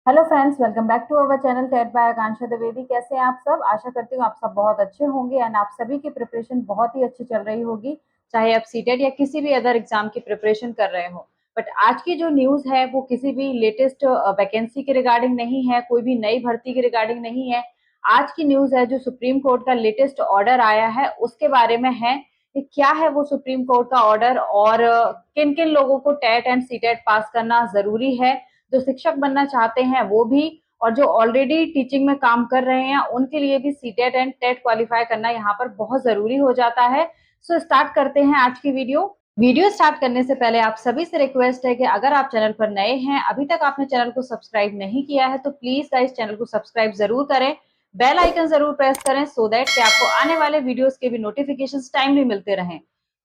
Hello friends, welcome back to our channel TET by Akanksha Dwivedi. कैसे हैं आप सब? आशा करती हूँ आप सब बहुत अच्छे होंगे एंड आप सभी की प्रिपरेशन बहुत ही अच्छी चल रही होगी, चाहे आप सीटेट या किसी भी अदर एग्जाम की प्रिपरेशन कर रहे हो। बट आज की जो न्यूज़ है वो किसी भी लेटेस्ट वैकेंसी के रिगार्डिंग नहीं है, कोई भी नई भर्ती के रिगार्डिंग नहीं है। आज की न्यूज़ है जो सुप्रीम कोर्ट का लेटेस्ट ऑर्डर आया है उसके बारे में है कि क्या है वो सुप्रीम कोर्ट का ऑर्डर और किन किन लोगों को टेट एंड सीटेट पास करना जरूरी है। जो शिक्षक बनना चाहते हैं वो भी, और जो ऑलरेडी टीचिंग में काम कर रहे हैं उनके लिए भी सीटेट एंड टेट क्वालिफाई करना यहाँ पर बहुत जरूरी हो जाता है। सो स्टार्ट करते हैं आज की वीडियो स्टार्ट करने से पहले आप सभी से रिक्वेस्ट है कि अगर आप चैनल पर नए हैं, अभी तक आपने चैनल को सब्सक्राइब नहीं किया है तो प्लीज गाइस चैनल को सब्सक्राइब जरूर करें, बेल आइकन जरूर प्रेस करें सो दैट कि आपको आने वाले वीडियोस के भी नोटिफिकेशंस टाइमली मिलते रहें।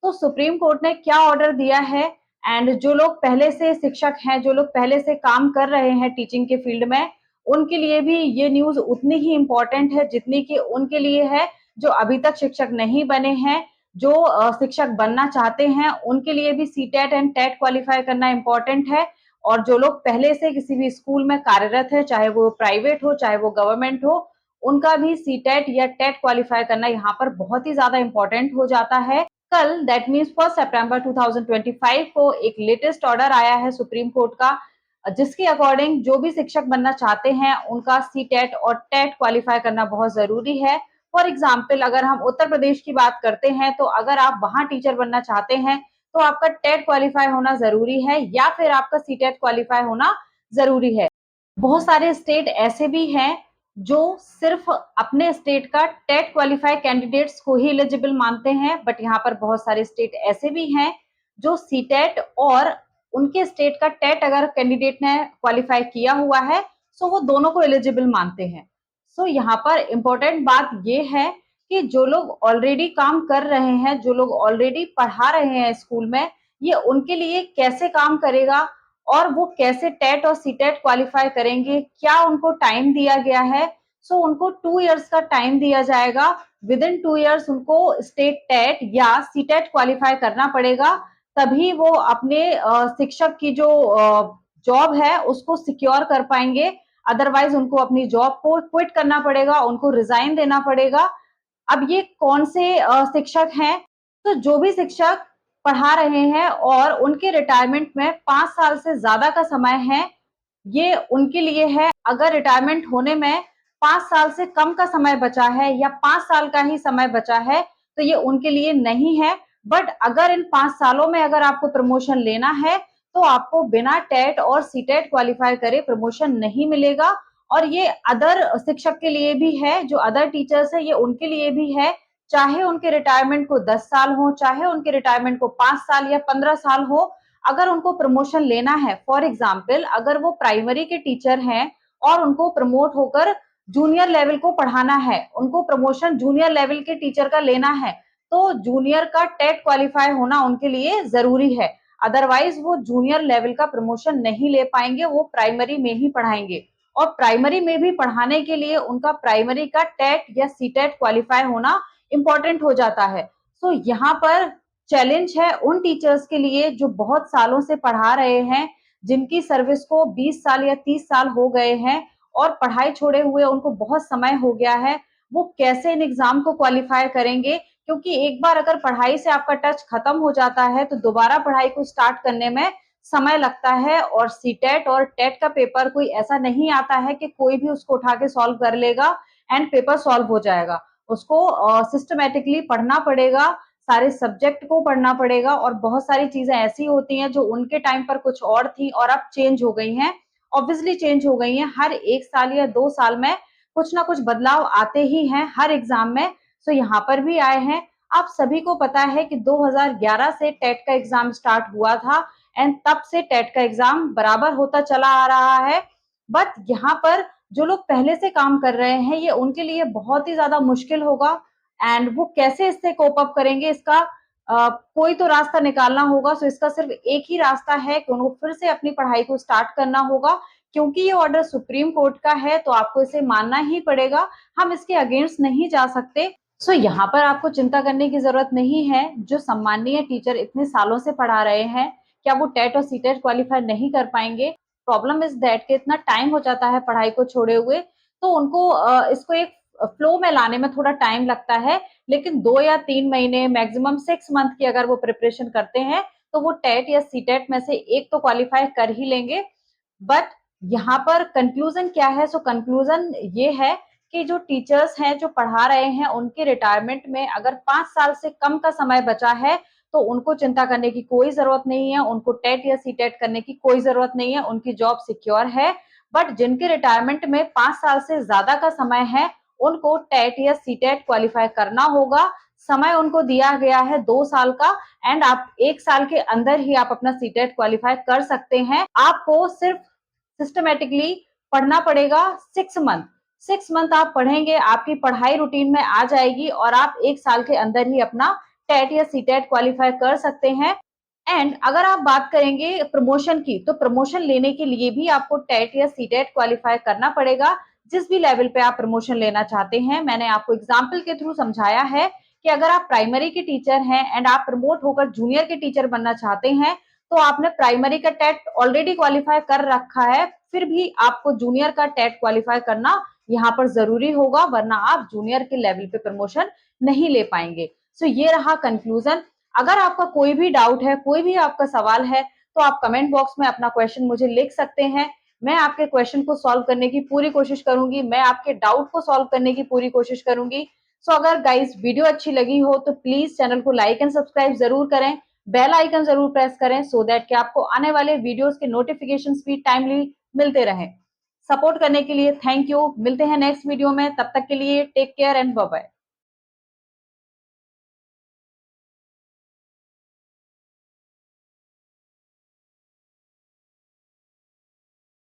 तो सुप्रीम कोर्ट ने क्या ऑर्डर दिया है एंड जो लोग पहले से शिक्षक हैं, जो लोग पहले से काम कर रहे हैं टीचिंग के फील्ड में, उनके लिए भी ये न्यूज उतनी ही इम्पोर्टेंट है जितनी कि उनके लिए है जो अभी तक शिक्षक नहीं बने हैं। जो शिक्षक बनना चाहते हैं उनके लिए भी सीटेट एंड टेट क्वालिफाई करना इम्पोर्टेंट है। और जो लोग पहले से किसी भी स्कूल में कार्यरत है, चाहे वो प्राइवेट हो चाहे वो गवर्नमेंट हो, उनका भी सीटेट या टेट क्वालिफाई करना यहाँ पर बहुत ही ज्यादा इम्पोर्टेंट हो जाता है। कल दैट मीन्स 1 सितंबर 2025 को एक लेटेस्ट ऑर्डर आया है सुप्रीम कोर्ट का, जिसके अकॉर्डिंग जो भी शिक्षक बनना चाहते हैं उनका सीटेट और टेट क्वालिफाई करना बहुत जरूरी है। फॉर एग्जाम्पल अगर हम उत्तर प्रदेश की बात करते हैं तो अगर आप वहां टीचर बनना चाहते हैं तो आपका टेट क्वालिफाई होना जरूरी है या फिर आपका सीटेट क्वालिफाई होना जरूरी है। बहुत सारे स्टेट ऐसे भी हैं जो सिर्फ अपने स्टेट का टेट क्वालिफाई कैंडिडेट्स को ही एलिजिबल मानते हैं, बट यहाँ पर बहुत सारे स्टेट ऐसे भी हैं जो सीटेट और उनके स्टेट का टेट अगर कैंडिडेट ने क्वालिफाई किया हुआ है सो वो दोनों को एलिजिबल मानते हैं। सो यहाँ पर इम्पोर्टेंट बात ये है कि जो लोग ऑलरेडी काम कर रहे हैं, जो लोग ऑलरेडी पढ़ा रहे हैं स्कूल में, ये उनके लिए कैसे काम करेगा और वो कैसे टेट और सीटेट क्वालिफाई करेंगे, क्या उनको टाइम दिया गया है। सो उनको 2 इयर्स का टाइम दिया जाएगा। विद इन 2 इयर्स उनको स्टेट टेट या सीटेट क्वालिफाई करना पड़ेगा, तभी वो अपने शिक्षक की जो जॉब है उसको सिक्योर कर पाएंगे। अदरवाइज उनको अपनी जॉब को क्विट करना पड़ेगा, उनको रिजाइन देना पड़ेगा। अब ये कौन से शिक्षक हैं? तो जो भी शिक्षक पढ़ा रहे हैं और उनके रिटायरमेंट में 5 साल से ज्यादा का समय है, ये उनके लिए है। अगर रिटायरमेंट होने में 5 साल से कम का समय बचा है या 5 साल का ही समय बचा है तो ये उनके लिए नहीं है। बट अगर इन 5 सालों में अगर आपको प्रमोशन लेना है तो आपको बिना टेट और सीटेट क्वालिफाई करे प्रमोशन नहीं मिलेगा। और ये अदर शिक्षक के लिए भी है, जो अदर टीचर्स है ये उनके लिए भी है। चाहे उनके रिटायरमेंट को 10 साल हो, चाहे उनके रिटायरमेंट को 5 साल या 15 साल हो, अगर उनको प्रमोशन लेना है, फॉर एग्जाम्पल अगर वो प्राइमरी के टीचर हैं और उनको प्रमोट होकर जूनियर लेवल को पढ़ाना है, उनको प्रमोशन जूनियर लेवल के टीचर का लेना है, तो जूनियर का टेट क्वालिफाई होना उनके लिए जरूरी है। अदरवाइज वो जूनियर लेवल का प्रमोशन नहीं ले पाएंगे, वो प्राइमरी में ही पढ़ाएंगे। और प्राइमरी में भी पढ़ाने के लिए उनका प्राइमरी का टेट या सीटेट क्वालिफाई होना इंपॉर्टेंट हो जाता है। सो यहाँ पर चैलेंज है उन टीचर्स के लिए जो बहुत सालों से पढ़ा रहे हैं, जिनकी सर्विस को 20 साल या 30 साल हो गए हैं और पढ़ाई छोड़े हुए उनको बहुत समय हो गया है। वो कैसे इन एग्जाम को क्वालिफाई करेंगे? क्योंकि एक बार अगर पढ़ाई से आपका टच खत्म हो जाता है तो दोबारा पढ़ाई को स्टार्ट करने में समय लगता है। और सीटेट और टेट का पेपर कोई ऐसा नहीं आता है कि कोई भी उसको उठा के सॉल्व कर लेगा एंड पेपर सॉल्व हो जाएगा। उसको सिस्टमेटिकली पढ़ना पड़ेगा, सारे सब्जेक्ट को पढ़ना पड़ेगा और बहुत सारी चीजें ऐसी होती हैं जो उनके टाइम पर कुछ और थी और अब चेंज हो गई हैं। ऑब्वियसली चेंज हो गई हैं, हर 1 साल या 2 साल में कुछ ना कुछ बदलाव आते ही हैं हर एग्जाम में। सो यहाँ पर भी आए हैं। आप सभी को पता है कि 2011 से टेट का एग्जाम स्टार्ट हुआ था एंड तब से टेट का एग्जाम बराबर होता चला आ रहा है। बट यहाँ पर जो लोग पहले से काम कर रहे हैं ये उनके लिए बहुत ही ज्यादा मुश्किल होगा एंड वो कैसे इससे कोप अप करेंगे, इसका कोई तो रास्ता निकालना होगा। सो इसका सिर्फ एक ही रास्ता है कि उनको फिर से अपनी पढ़ाई को स्टार्ट करना होगा। क्योंकि ये ऑर्डर सुप्रीम कोर्ट का है तो आपको इसे मानना ही पड़ेगा, हम इसके अगेंस्ट नहीं जा सकते। सो यहाँ पर आपको चिंता करने की जरूरत नहीं है। जो सम्मानीय टीचर इतने सालों से पढ़ा रहे हैं, क्या वो टेट और सीटेट क्वालिफाई नहीं कर पाएंगे? प्रॉब्लम इज दैट कि इतना टाइम हो जाता है पढ़ाई को छोड़े हुए, तो उनको इसको एक फ्लो में लाने में थोड़ा टाइम लगता है। लेकिन 2 या 3 महीने, मैक्सिमम 6 मंथ की अगर वो प्रिपरेशन करते हैं, तो वो टेट या सीटेट में से एक तो क्वालिफाई कर ही लेंगे। बट यहाँ पर कंक्लूजन क्या है? सो कंक्लूजन ये है कि जो टीचर्स हैं, जो पढ़ा रहे हैं, उनके रिटायरमेंट में अगर 5 साल से कम का समय बचा है, तो उनको चिंता करने की कोई जरूरत नहीं है, उनको टेट या सीटेट करने की कोई जरूरत नहीं है, उनकी जॉब सिक्योर है। बट जिनके रिटायरमेंट में 5 साल से ज्यादा का समय है, उनको टेट या सीटेट क्वालिफाई करना होगा। समय उनको दिया गया है 2 साल का, एंड आप 1 साल के अंदर ही आप अपना सीटेट क्वालिफाई कर सकते हैं। आपको सिर्फ सिस्टमेटिकली पढ़ना पड़ेगा 6 मंथ। 6 मंथ आप पढ़ेंगे, आपकी पढ़ाई रूटीन में आ जाएगी और आप 1 साल के अंदर ही अपना टेट या सीटेट क्वालिफाई कर सकते हैं। एंड अगर आप बात करेंगे प्रमोशन की, तो प्रमोशन लेने के लिए भी आपको टेट या सीटेट क्वालिफाई करना पड़ेगा। जिस भी लेवल पे आप प्रमोशन लेना चाहते हैं, मैंने आपको एग्जाम्पल के थ्रू समझाया है कि अगर आप प्राइमरी के टीचर हैं एंड आप प्रमोट होकर जूनियर के टीचर बनना चाहते हैं, तो आपने प्राइमरी का टेट ऑलरेडी क्वालिफाई कर रखा है, फिर भी आपको जूनियर का टेट क्वालिफाई करना यहाँ पर जरूरी होगा, वरना आप जूनियर के लेवल पे प्रमोशन नहीं ले पाएंगे। सो ये रहा कंक्लूजन। अगर आपका कोई भी डाउट है, कोई भी आपका सवाल है, तो आप कमेंट बॉक्स में अपना क्वेश्चन मुझे लिख सकते हैं। मैं आपके क्वेश्चन को सॉल्व करने की पूरी कोशिश करूंगी, मैं आपके डाउट को सॉल्व करने की पूरी कोशिश करूंगी। सो अगर गाइस वीडियो अच्छी लगी हो तो प्लीज चैनल को लाइक एंड सब्सक्राइब जरूर करें, बेल आइकन जरूर प्रेस करें, सो दैट कि आपको आने वाले वीडियोस के नोटिफिकेशन भी टाइमली मिलते रहें। सपोर्ट करने के लिए थैंक यू। मिलते हैं नेक्स्ट वीडियो में, तब तक के लिए take care and bye bye.